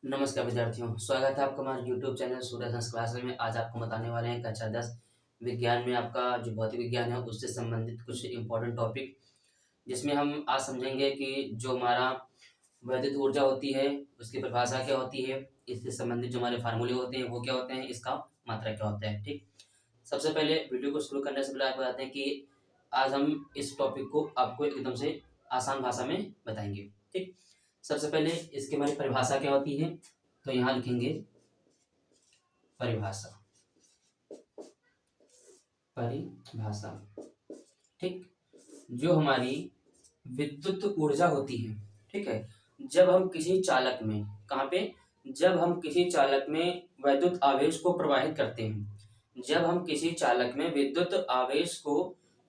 नमस्कार विद्यार्थियों, स्वागत है आपका हमारे यूट्यूब चैनल सूर्य साइंस क्लासेस में। आज आपको बताने वाले हैं कक्षा 10 विज्ञान में आपका जो भौतिक विज्ञान है उससे संबंधित कुछ इम्पोर्टेंट टॉपिक, जिसमें हम आज समझेंगे कि जो हमारा वैद्युत ऊर्जा होती है उसकी परिभाषा क्या होती है, इससे संबंधित जो हमारे फार्मूले होते हैं वो क्या होते हैं, इसका मात्रा क्या होता है। ठीक, सबसे पहले वीडियो को शुरू करने से पहले आपको बताते हैं कि आज हम इस टॉपिक को आपको एकदम से आसान भाषा में बताएंगे। ठीक, सबसे पहले इसकी हमारी परिभाषा क्या होती है, तो यहाँ लिखेंगे परिभाषा। परिभाषा, ठीक, जो हमारी विद्युत ऊर्जा होती है, ठीक है, जब हम किसी चालक में, कहाँ पे, जब हम किसी चालक में वैद्युत आवेश को प्रवाहित करते हैं, जब हम किसी चालक में विद्युत आवेश को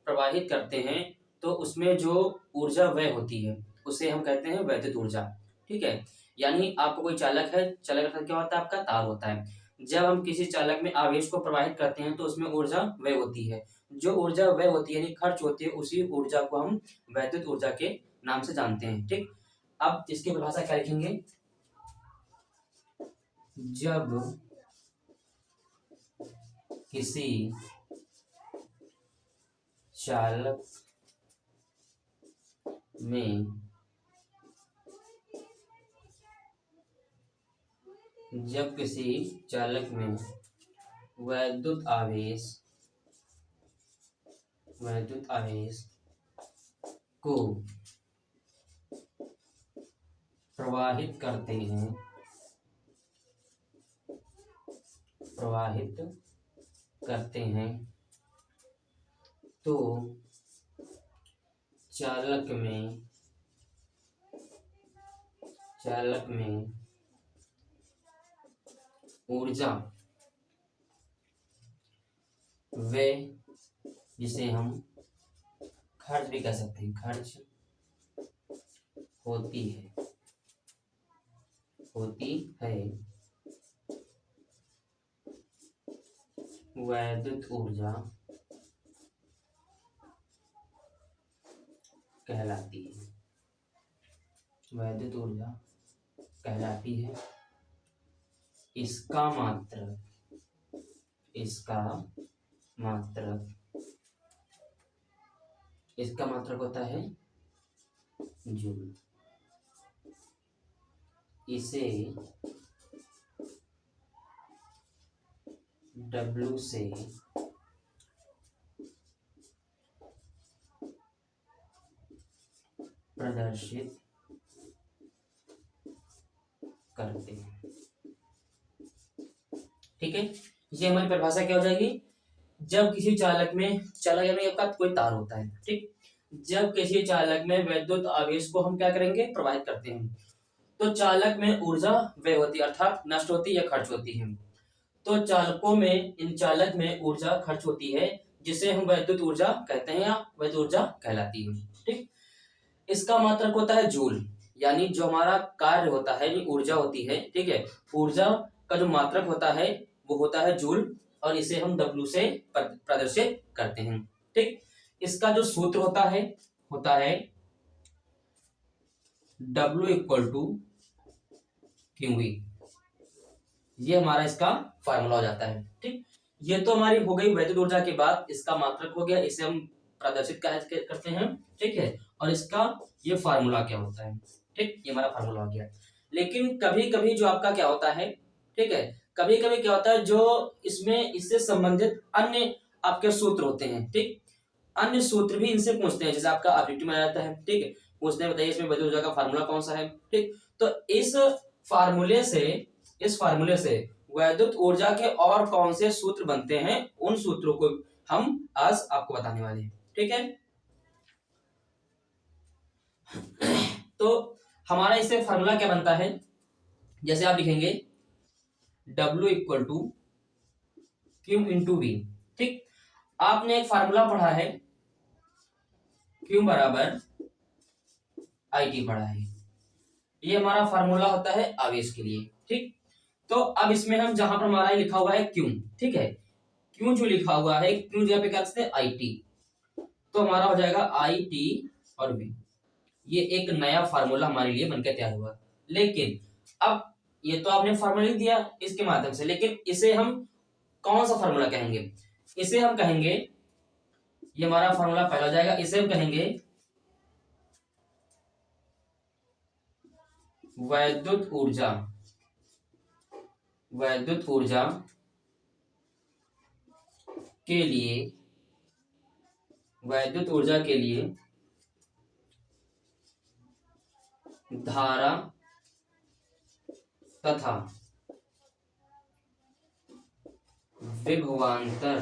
प्रवाहित करते हैं तो उसमें जो ऊर्जा व्यय होती है उसे हम कहते हैं वैद्युत ऊर्जा। ठीक है, यानी आपको कोई चालक है, चालक का क्या होता है, आपका तार होता है। जब हम किसी चालक में आवेश को प्रवाहित करते हैं तो उसमें ऊर्जा व्यय होती है। जो ऊर्जा व्यय होती है यानी खर्च होती है, उसी ऊर्जा को हम वैद्युत ऊर्जा के नाम से जानते हैं। ठीक, अब इसकी परिभाषा क्या लिखेंगे, जब किसी चालक में वैद्युत आवेश को प्रवाहित करते हैं तो चालक में ऊर्जा वे, जिसे हम खर्च भी कह सकते हैं, खर्च होती है वैद्युत ऊर्जा कहलाती है। इसका मात्रक होता है जूल। इसे W से प्रदर्शित करते हैं। ठीक है, ये हमारी परिभाषा क्या हो जाएगी, जब किसी चालक में यानी आपका कोई तार होता है, ठीक, जब किसी चालक में विद्युत आवेश को हम क्या करेंगे, प्रवाहित करते हैं, तो चालक में ऊर्जा व्यय होती है, अर्थात नष्ट होती या खर्च होती है। तो चालक में ऊर्जा खर्च होती है, जिसे हम वैद्युत ऊर्जा कहते हैं या वैद्युत ऊर्जा कहलाती है। ठीक, इसका मात्रक होता है जूल, यानी जो हमारा कार्य होता है, यानी ऊर्जा होती है, ठीक है, ऊर्जा का जो मात्रक होता है वो होता है जूल, और इसे हम W से प्रदर्शित करते हैं। ठीक, इसका जो सूत्र होता है W इक्वल टू QV, ये हमारा इसका फार्मूला हो जाता है। ठीक, ये तो हमारी हो गई वैद्युत ऊर्जा के बाद इसका मात्रक हो गया, इसे हम प्रदर्शित करते हैं। ठीक है, और इसका ये फार्मूला क्या होता है, ठीक, ये हमारा फार्मूला हो गया। लेकिन कभी कभी जो आपका क्या होता है, ठीक है, कभी कभी क्या होता है, जो इसमें इससे संबंधित अन्य आपके सूत्र होते हैं, ठीक, अन्य सूत्र भी इनसे पूछते हैं, जैसे आपका ऑब्जेक्टिव में आ जाता है, ठीक है, पूछते हैं बताइए इसमें वैद्युत ऊर्जा का फार्मूला कौन सा है। ठीक, तो इस फार्मूले से वैद्युत ऊर्जा के और कौन से सूत्र बनते हैं, उन सूत्रों को हम आज आपको बताने वाले हैं। ठीक है, तो हमारा इससे फार्मूला क्या बनता है, जैसे आप लिखेंगे W equal to Q into V। ठीक, आपने एक फार्मूला पढ़ा है Q बराबर IT पढ़ा है, ये हमारा फार्मूला होता है आवेश के लिए। ठीक, तो अब इसमें हम जहां पर हमारा लिखा हुआ है Q, ठीक है, Q जो लिखा हुआ है, Q जगह पे क्या लिखते हैं IT, तो हमारा हो जाएगा IT और V। ये एक नया फार्मूला हमारे लिए बनकर तैयार हुआ। लेकिन अब ये तो आपने फार्मूला लिख दिया इसके माध्यम से, लेकिन इसे हम कौन सा फार्मूला कहेंगे? इसे हम कहेंगे, ये हमारा फार्मूला पहला हो जाएगा, इसे हम कहेंगे वैद्युत ऊर्जा। वैद्युत ऊर्जा के लिए, वैद्युत ऊर्जा के लिए धारा तथा विभवांतर,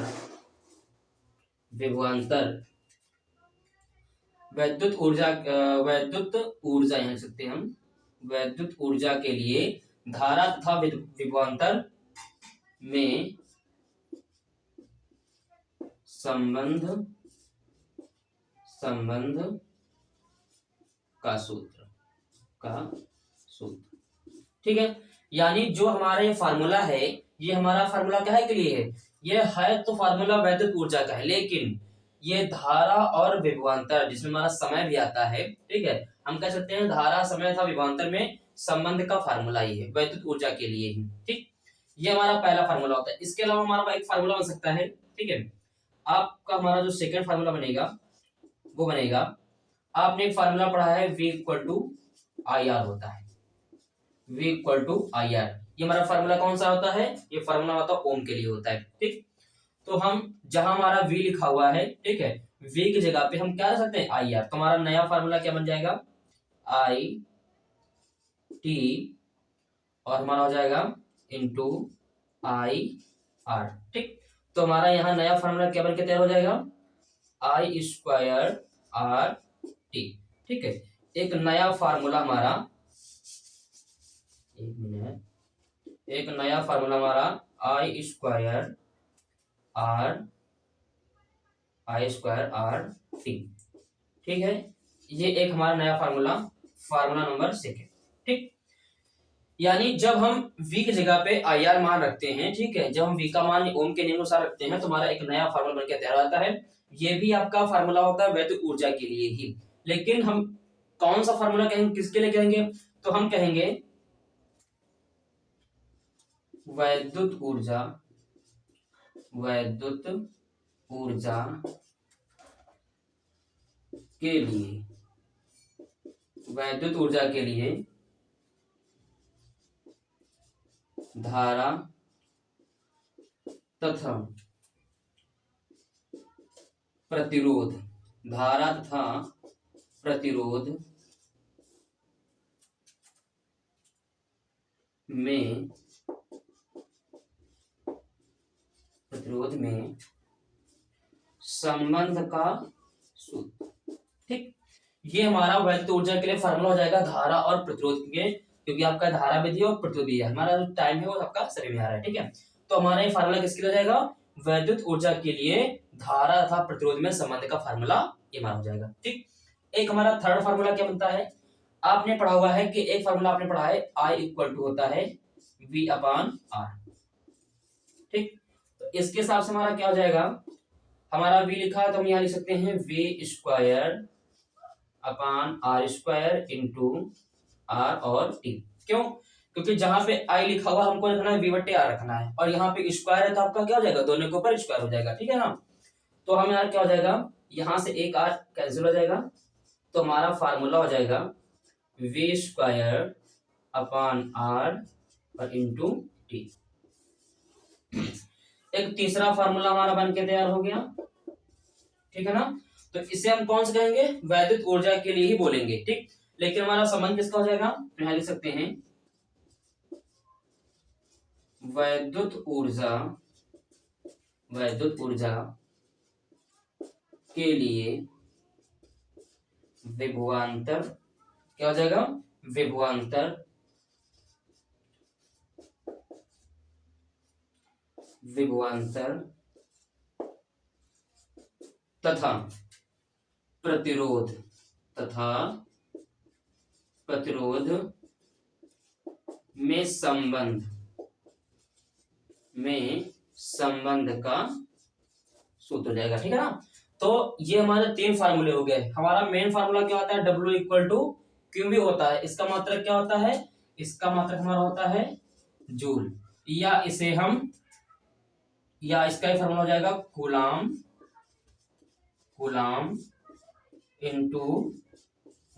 वैद्युत ऊर्जा, वैद्युत ऊर्जा यहाँ लिख सकते हैं हम, वैद्युत ऊर्जा के लिए धारा तथा विभवांतर में संबंध का सूत्र, ठीक है। यानी जो हमारा ये फार्मूला है, ये हमारा फार्मूला क्या है के लिए है? ये है तो फार्मूला वैद्युत ऊर्जा का है, लेकिन ये धारा और विभवांतर जिसमें हमारा समय भी आता है, ठीक है, हम कह सकते हैं धारा, समय तथा विभवांतर में संबंध का फार्मूला ही है वैद्युत ऊर्जा के लिए ही, ठीक। ये हमारा पहला फार्मूला होता है। इसके अलावा हमारा एक फार्मूला बन सकता है, ठीक है। आपका हमारा जो सेकंड फार्मूला बनेगा वो बनेगा, आपने एक फार्मूला पढ़ा है V = IR होता है, V = IR। ये हमारा फार्मूला कौन सा होता है? ये फार्मूला होता है ओम के लिए होता है, ठीक। तो हम जहां हमारा V लिखा हुआ है, ठीक है, V की जगह पे हम क्या रख सकते हैं? IR। तो हमारा नया फार्मूला क्या बन जाएगा? IT और हमारा हो जाएगा इंटू IR, ठीक। तो हमारा यहाँ नया फार्मूला क्या बनकर तैयार हो जाएगा? I² RT, ठीक है। एक नया फार्मूला हमारा, एक नया फार्मूला हमारा I² RT, ठीक है। ये एक हमारा नया फार्मूला नंबर सेकंड, ठीक। यानी जब हम V की जगह पे IR मान रखते हैं, ठीक है, जब हम V का मान ओम के नियमानुसार रखते हैं तो हमारा एक नया फार्मूला बनकर तैयार आता है। ये भी आपका फार्मूला होता है वैद्युत ऊर्जा के लिए ही, लेकिन हम कौन सा फार्मूला कहेंगे, किसके लिए कहेंगे? तो हम कहेंगे वैद्युत ऊर्जा, वैद्युत ऊर्जा के लिए, वैद्युत ऊर्जा के लिए धारा तथा प्रतिरोध, धारा तथा प्रतिरोध में संबंध का सूत्र, ठीक। ये हमारा वैद्युत ऊर्जा के लिए फार्मूला हो जाएगा धारा और प्रतिरोध के, क्योंकि आपका धारा भी दिया और प्रतिरोध भी है, हमारा जो टाइम है वो आपका सही में आ रहा है, ठीक है। तो हमारा ये फार्मूला किसके लिए हो जाएगा? वैद्युत ऊर्जा के लिए धारा तथा प्रतिरोध में संबंध का फार्मूला ये हमारा हो जाएगा, ठीक। एक हमारा थर्ड फार्मूला क्या बनता है? आपने पढ़ा हुआ है कि एक फार्मूला आपने पढ़ा है I होता है V/R, ठीक। तो इसके हिसाब से हमारा क्या हो जाएगा? हमारा V लिखा है तो हम यहाँ लिख सकते हैं V² R² इंटू R और T। क्यों? क्योंकि जहां पे I लिखा हुआ हमको रखना है V/R रखना है, और यहाँ पे स्क्वायर है तो आपका क्या हो जाएगा? दोनों के ऊपर स्क्वायर हो जाएगा, ठीक है ना। तो हम यार क्या हो जाएगा, यहाँ से एक R कैंसिल हो जाएगा, तो हमारा फार्मूला हो जाएगा V² R और इंटू T। एक तीसरा फार्मूला हमारा बन के तैयार हो गया, ठीक है ना। तो इसे हम कौन सा कहेंगे? वैद्युत ऊर्जा के लिए ही बोलेंगे, ठीक। लेकिन हमारा संबंध किसका हो जाएगा? यहाँ लिख सकते हैं वैद्युत ऊर्जा के लिए विभवांतर, क्या हो जाएगा? विभवांतर तथा प्रतिरोध में संबंध का सूत्र हो जाएगा, ठीक है ना। तो ये हमारे 3 फार्मूले हो गए। हमारा मेन फार्मूला क्या होता है? W = QV होता है। इसका मतलब क्या होता है इसका मात्रक हमारा होता है जूल, या इसका ही फॉर्मूला हो जाएगा coulomb into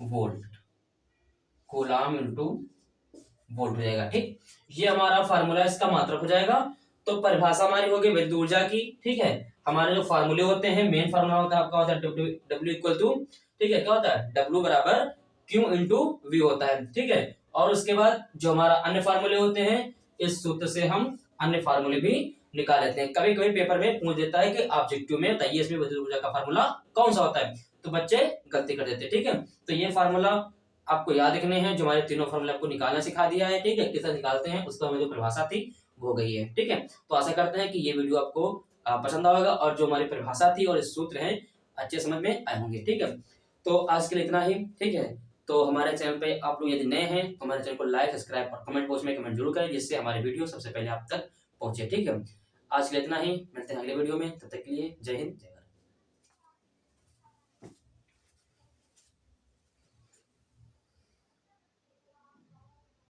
volt, coulomb into volt हो जाएगा। ठीक, ये हमारा फार्मूला इसका मात्रक हो जाएगा। तो परिभाषा हमारी होगी विद्युत ऊर्जा की। ठीक है, हमारे जो फार्मूले होते हैं, मेन फार्मूला होता है आपका होता है डब्ल्यू इक्वल टू, ठीक है, क्या होता है डब्ल्यू बराबर क्यू इंटू वी होता है। ठीक है, और उसके बाद जो हमारा अन्य फार्मूले होते हैं, इस सूत्र से हम अन्य फार्मूले भी निकाल लेते हैं। कभी कभी पेपर में पूछ देता है कि ऑब्जेक्टिव में बताइए इसमें विद्युत ऊर्जा का फार्मूला कौन सा होता है, तो बच्चे गलती कर देते हैं। ठीक है, तो ये फार्मूला आपको याद रखने हैं, जो हमारे तीनों फार्मूले आपको निकालना सिखा दिया है। ठीक है, किस तरह निकालते हैं उसका हमें जो परिभाषा थी वो गई है। ठीक है, तो आशा करते हैं कि ये वीडियो आपको पसंद आएगा और जो हमारी परिभाषा थी और सूत्र हैं अच्छे समझ में आए होंगे। ठीक है, तो आज के लिए इतना ही। ठीक है, तो हमारे चैनल पे आप लोग यदि नए हैं तो हमारे चैनल को लाइक, सब्सक्राइब और कमेंट बॉक्स में कमेंट जरूर करें, जिससे हमारे वीडियो सबसे पहले आप तक पहुंचे। ठीक है, आज के लिए इतना ही, मिलते हैं अगले वीडियो में, तब तक के लिए जय हिंद।